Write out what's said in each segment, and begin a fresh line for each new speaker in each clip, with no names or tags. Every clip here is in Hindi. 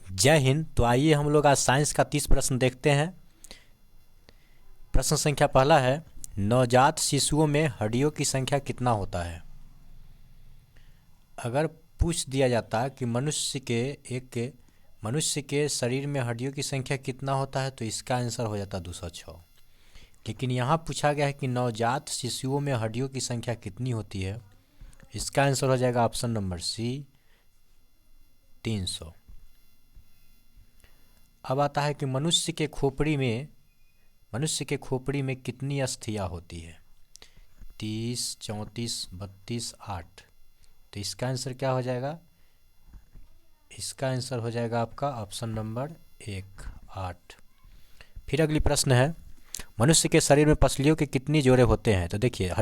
जय हिंद। तो आइए हम लोग आज साइंस का 30 प्रश्न देखते हैं। प्रश्न संख्या पहला है, नवजात शिशुओं में हड्डियों की संख्या कितना होता है। अगर पूछ दिया जाता कि मनुष्य के शरीर में हड्डियों की संख्या कितना होता है तो इसका आंसर हो जाता 206। लेकिन यहाँ पूछा गया है कि नवजात शिशुओं में हड्डियों की संख्या कितनी होती है। इसका आंसर हो जाएगा ऑप्शन नंबर सी, 300। अब आता है कि मनुष्य के खोपड़ी में कितनी अस्थियां होती है। 30, 34, 32, 8। तो इसका आंसर क्या हो जाएगा। इसका आंसर हो जाएगा आपका ऑप्शन नंबर 1, 8। फिर अगली प्रश्न है, मनुष्य के शरीर में पसलियों के कितनी जोड़े होते हैं। तो देखिए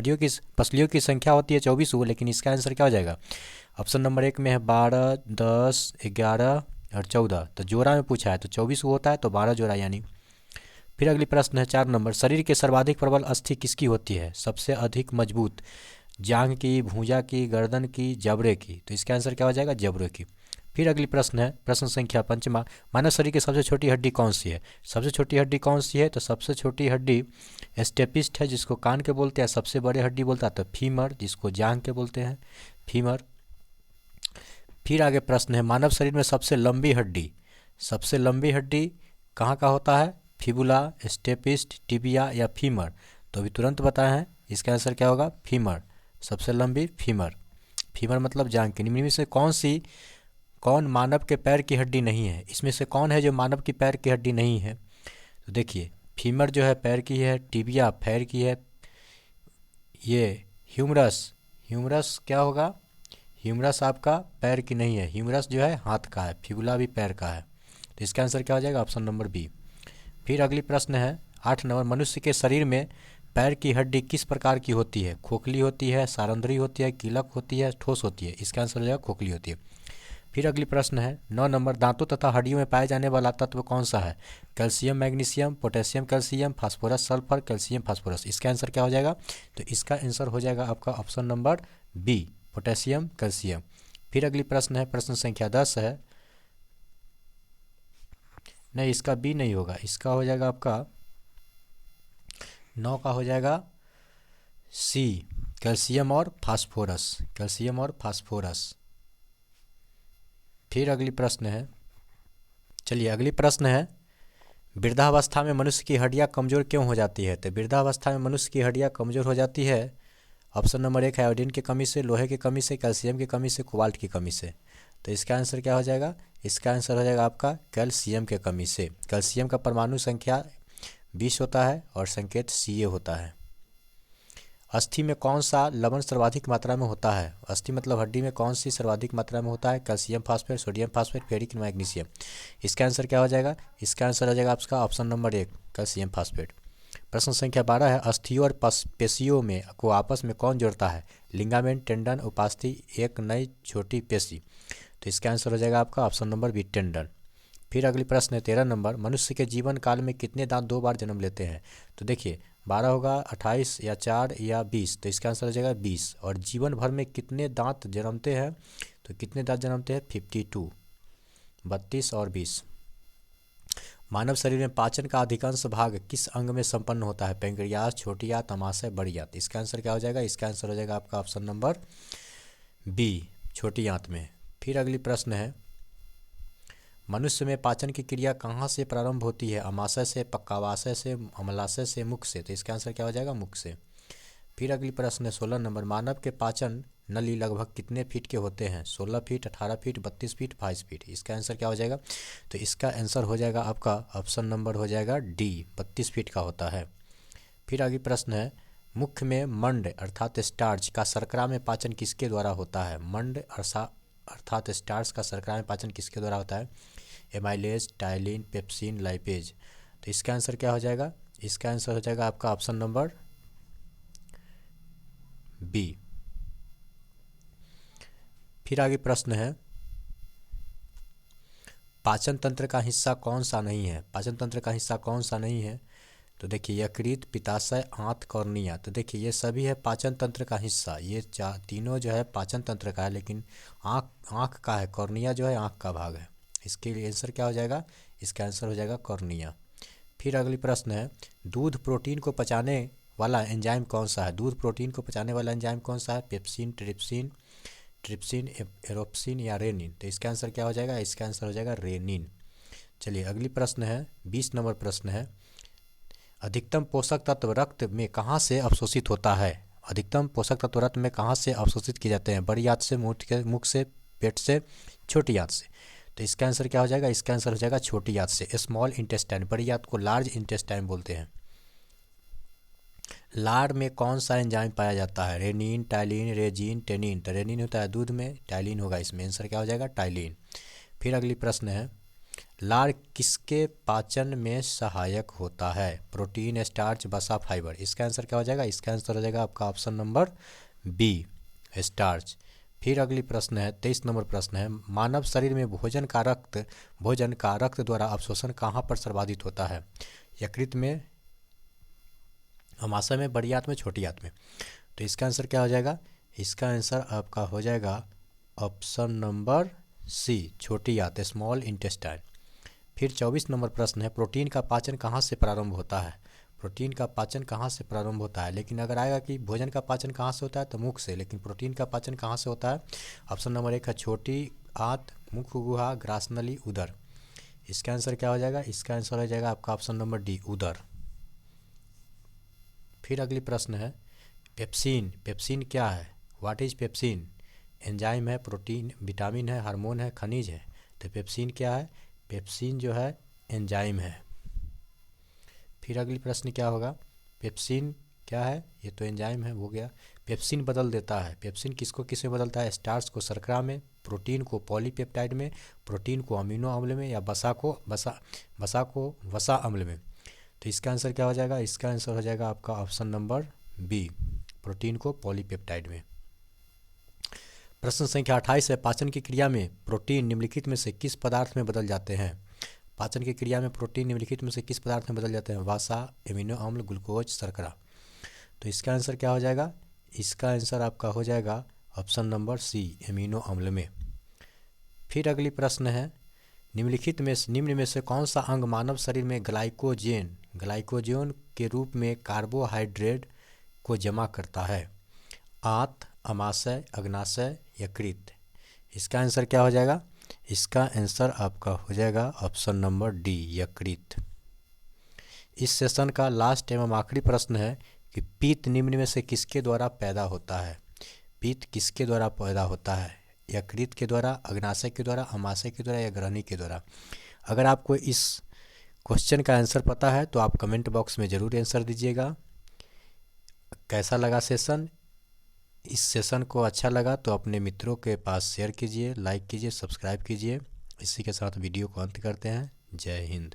पसलियों की संख्या होती है 24, लेकिन इसका आंसर क्या हो जाएगा। ऑप्शन नंबर 1 में है 12, 10, 11 और 14। तो जोड़ा में पूछा है तो 24 होता है, तो 12 जोड़ा यानी। फिर अगली प्रश्न है 4 नंबर, शरीर के सर्वाधिक प्रबल अस्थि किसकी होती है। सबसे अधिक मजबूत, जांघ की, भुजा की, गर्दन की, जबड़े की। तो इसका आंसर क्या हो जाएगा, जबड़े की। फिर अगली प्रश्न है प्रश्न संख्या 5, मानव शरीर की सबसे छोटी हड्डी कौन सी है। सबसे छोटी हड्डी कौन सी है। तो सबसे छोटी हड्डी स्टेपिस्ट है, जिसको कान के बोलते हैं। सबसे बड़े हड्डी बोलता है तो फीमर, जिसको जांघ के बोलते हैं, फीमर। फिर आगे प्रश्न है, मानव शरीर में सबसे लंबी हड्डी कहाँ का होता है। फिबुला, स्टेपिस्ट, टिबिया या फीमर। तो अभी तुरंत बताए हैं, इसका आंसर क्या होगा, फीमर। सबसे लंबी फीमर। फीमर मतलब जांघ की। निम्न में से कौन मानव के पैर की हड्डी नहीं है। इसमें से कौन है जो मानव की पैर की हड्डी नहीं है। तो देखिए, फीमर जो है पैर की है, टिबिया पैर की है, ये ह्यूमरस क्या होगा, ह्यूमरस आपका पैर की नहीं है, ह्यूमरस जो है हाथ का है, फिबुला भी पैर का है। तो इसका आंसर क्या हो जाएगा, ऑप्शन नंबर बी। फिर अगली प्रश्न है 8 नंबर, मनुष्य के शरीर में पैर की हड्डी किस प्रकार की होती है। खोखली होती है, सारंद्री होती है, कीलक होती है, ठोस होती है। इसका आंसर हो जाएगा खोखली होती है। फिर अगली प्रश्न है 9 नंबर, दांतों तथा हड्डियों में पाए जाने वाला तत्व कौन सा है। Calcium, magnesium, potassium, calcium, phosphorus, sulphur, calcium, phosphorus. इसका आंसर क्या हो जाएगा। तो इसका आंसर हो जाएगा आपका option number B, potassium, calcium. फिर अगली प्रश्न है प्रश्न संख्या 10 है, नहीं इसका बी नहीं होगा, इसका हो जाएगा आपका 9 का हो जाएगा सी, कैल्शियम और फास्फोरस, कैल्शियम और फास्फोरस। फिर अगली प्रश्न है, चलिए अगली प्रश्न है, वृद्धावस्था में मनुष्य की हड्डियां कमज़ोर क्यों हो जाती है। तो वृद्धावस्था में मनुष्य की हड्डियां कमज़ोर हो जाती है, ऑप्शन नंबर 1 है आयोडीन की कमी से, लोहे की कमी से, कैल्शियम की कमी से, कोबाल्ट की कमी से। तो इसका आंसर क्या हो जाएगा, इसका आंसर हो जाएगा आपका कैल्शियम के कमी से। कैल्शियम का परमाणु संख्या 20 होता है और संकेत Ca होता है। अस्थि में कौन सा लवण सर्वाधिक मात्रा में होता है। अस्थि मतलब हड्डी में कौन सी सर्वाधिक मात्रा में होता है। Calcium phosphate, sodium phosphate, ferric, magnesium. इसका आंसर क्या हो जाएगा, इसका आंसर हो जाएगा आपका ऑप्शन नंबर 1, कैल्शियम फास्फेट। प्रश्न संख्या 12 है, अस्थियों और पेशियों में को आपस में कौन जोड़ता है। लिगामेंट, टेंडन, उपास्थि, एक नई छोटी पेशी। तो इसका आंसर हो जाएगा आपका ऑप्शन नंबर बी, टेंडन। फिर अगली प्रश्न है 13 नंबर, मनुष्य के जीवन काल में कितने दांत 2 बार जन्म लेते हैं। तो देखिए 12 होगा, 28 या 4 या 20। तो इसका आंसर हो जाएगा 20। और जीवन भर में कितने दांत जन्मते हैं। तो कितने दांत जन्मते हैं, 52, 32 और 20। मानव शरीर में पाचन का अधिकांश भाग किस अंग में संपन्न होता है। पैंक्रियास, छोटी आंत, अमाशय, बड़ी आंत। इसका आंसर क्या हो जाएगा, इसका आंसर हो जाएगा आपका ऑप्शन नंबर बी, छोटी आंत में। फिर अगली प्रश्न है, मनुष्य में पाचन की क्रिया कहाँ से प्रारंभ होती है। अमाशय से, पक्वाशय से, अम्लाशय से, मुख से। तो इसका आंसर क्या हो जाएगा, मुख से। फिर अगली प्रश्न है 16 नंबर, मानव के पाचन नली लगभग कितने फीट के होते हैं। 16 फीट, 18 फीट, 32 फीट, 22 फीट। इसका आंसर क्या हो जाएगा। तो इसका आंसर हो जाएगा आपका ऑप्शन नंबर हो जाएगा डी, 32 फीट का होता है। फिर आगे प्रश्न है, मुख में मंड अर्थात स्टार्च का शर्करा में पाचन किसके द्वारा होता है। मंड अर्थात स्टार्च का शर्करा में पाचन किसके द्वारा होता है। Amylase, ptyalin, pepsin, lipase. तो इसका आंसर क्या हो जाएगा, इसका आंसर हो जाएगा आपका ऑप्शन नंबर बी। फिर आगे प्रश्न है, पाचन तंत्र का हिस्सा कौन सा नहीं है। पाचन तंत्र का हिस्सा कौन सा नहीं है। तो देखिए यकृत, पित्ताशय, आंत, कॉर्निया। तो देखिए ये सभी है पाचन तंत्र का हिस्सा। ये तीनों जो है पाचन तंत्र का है, लेकिन आँख का है, कॉर्निया जो है आँख का भाग है। इसके लिए आंसर क्या हो जाएगा, इसका आंसर हो जाएगा कॉर्निया। फिर अगली प्रश्न है, दूध प्रोटीन को पचाने वाला एंजाइम कौन सा है? दूध प्रोटीन को पचाने वाला एंजाइम कौन सा है? पेप्सिन, ट्रिप्सिन, एरोप्सिन या रेनिन? तो इसका आंसर क्या हो जाएगा, इसका आंसर हो जाएगा रेनिन। चलिए अगली प्रश्न है, 20 नंबर प्रश्न है, अधिकतम पोषक तत्व रक्त में कहाँ से अवशोषित होता है? अधिकतम पोषक तत्व रक्त में कहाँ से अवशोषित किए जाते हैं? बड़ी आंत से, मुख से, पेट से, छोटी आंत से? तो इसका आंसर क्या हो जाएगा, इसका आंसर हो जाएगा छोटी आंत से, स्मॉल इंटेस्टाइन। बड़ी आंत को लार्ज इंटेस्टाइन बोलते हैं। लार में कौन सा एंजाइम पाया जाता है? Rennin, ptyalin, resin, tannin? तो रेनिन होता है दूध में, टाइलिन होगा इसमें, आंसर क्या हो जाएगा टाइलिन। फिर अगली प्रश्न है, लार किसके पाचन में सहायक होता है? प्रोटीन, स्टार्च, वसा, फाइबर? इसका आंसर क्या हो जाएगा, इसका आंसर हो जाएगा आपका ऑप्शन नंबर बी, स्टार्च। फिर अगली प्रश्न है, 23 नंबर प्रश्न है, मानव शरीर में भोजन का रक्त द्वारा अवशोषण कहाँ पर सर्वाधिक होता है? यकृत में, अमाशय में, बड़ी आंत में, छोटी आंत में? तो इसका आंसर क्या हो जाएगा, इसका आंसर आपका हो जाएगा ऑप्शन नंबर सी, छोटी आंत, स्मॉल इंटेस्टाइन। फिर 24 नंबर प्रश्न है, प्रोटीन का पाचन कहाँ से प्रारंभ होता है? प्रोटीन का पाचन कहाँ से प्रारंभ होता है? लेकिन अगर आएगा कि भोजन का पाचन कहाँ से होता है तो मुख से, लेकिन प्रोटीन का पाचन कहाँ से होता है? ऑप्शन नंबर 1 है छोटी आंत, मुख गुहा, ग्रासनली, उदर? इसका आंसर क्या हो जाएगा, इसका आंसर हो जाएगा आपका ऑप्शन नंबर डी, उदर। फिर अगली प्रश्न है, पेप्सिन क्या है? What is pepsin? एंजाइम है, प्रोटीन, विटामिन है, हार्मोन है, खनिज है? तो पेप्सिन क्या है, पेप्सिन जो है एंजाइम है। फिर अगली प्रश्न क्या होगा, पेप्सिन क्या है? ये तो एंजाइम है, हो गया। पेप्सिन बदल देता है, पेप्सिन किसको किस में बदलता है? स्टार्च को शर्करा में, प्रोटीन को पॉलीपेप्टाइड में, प्रोटीन को अमीनो अम्ल में, या वसा को वसा अम्ल में? तो इसका आंसर क्या हो जाएगा, इसका आंसर हो जाएगा आपका ऑप्शन नंबर बी, प्रोटीन को पॉलीपेप्टाइड में। प्रश्न संख्या 28 है, पाचन की क्रिया में प्रोटीन निम्नलिखित में से किस पदार्थ में बदल जाते हैं? पाचन की क्रिया में प्रोटीन निम्नलिखित में से किस पदार्थ में बदल जाते हैं? वसा, एमिनो अम्ल, ग्लूकोज, शर्करा? तो इसका आंसर क्या हो जाएगा, इसका आंसर आपका हो जाएगा ऑप्शन नंबर सी, एमिनो अम्ल में। फिर अगली प्रश्न है, निम्न में से कौन सा अंग मानव शरीर में ग्लाइकोजन के रूप में कार्बोहाइड्रेट को जमा करता है? आंत, अमाशय, अग्नाशय, यकृत? इसका आंसर क्या हो जाएगा, इसका आंसर आपका हो जाएगा ऑप्शन नंबर डी, यकृत। इस सेशन का लास्ट एवं आखिरी प्रश्न है कि पित्त निम्न में से किसके द्वारा पैदा होता है? पित्त किसके द्वारा पैदा होता है? यकृत के द्वारा, अग्नाशय के द्वारा, अमाशय के द्वारा, या ग्रहणी के द्वारा? अगर आपको इस क्वेश्चन का आंसर पता है तो आप कमेंट बॉक्स में ज़रूर आंसर दीजिएगा। कैसा लगा सेशन? इस सेशन को अच्छा लगा तो अपने मित्रों के पास शेयर कीजिए, लाइक कीजिए, सब्सक्राइब कीजिए। इसी के साथ वीडियो को अंत करते हैं। जय हिंद।